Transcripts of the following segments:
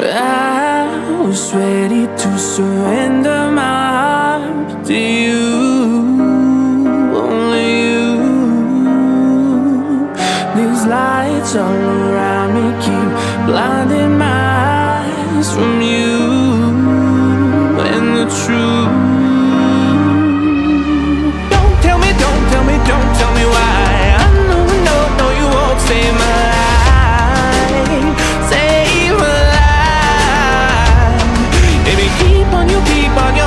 I was ready to surrender my heart to you, only you. These lights all around me keep blinding my eyes from you and the truth. Don't tell me, don't tell me, don't tell me why. I know, no, no, you won't save my life, save my life. Baby, keep on, you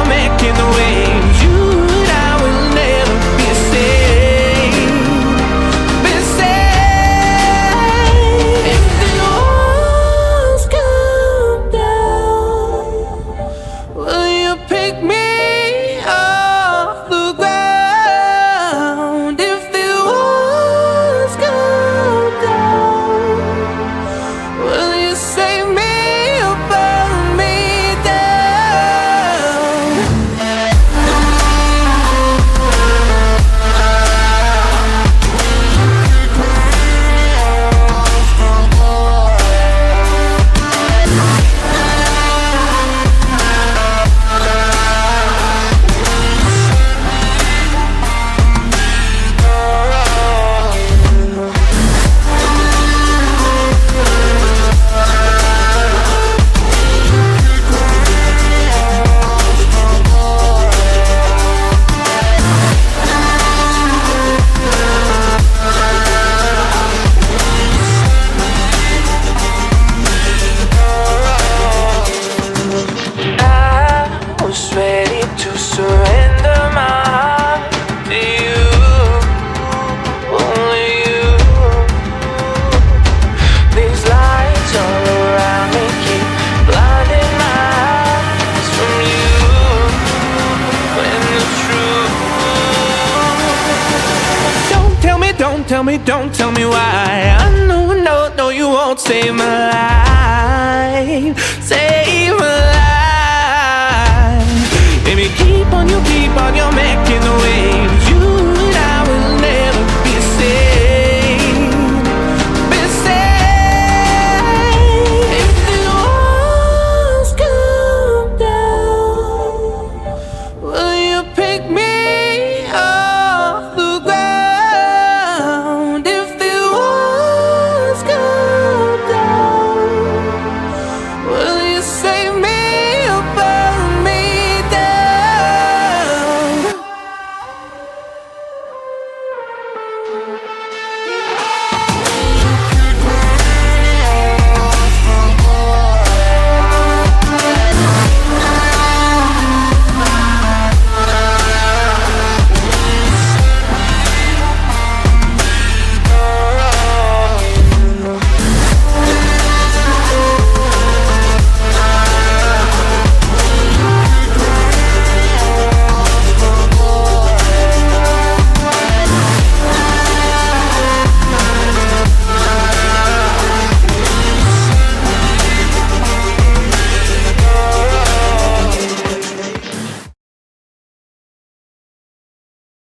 making the waves. You and I will never be safe, be safe. If the walls come down, will you pick me off the ground? If the walls come down, will you save me or burn me down? I was ready to surrender my heart to you, only you. These lights all around me keep blinding my eyes from you and the truth. Don't tell me, don't tell me, don't tell me why. I know, no, no, you won't save my life.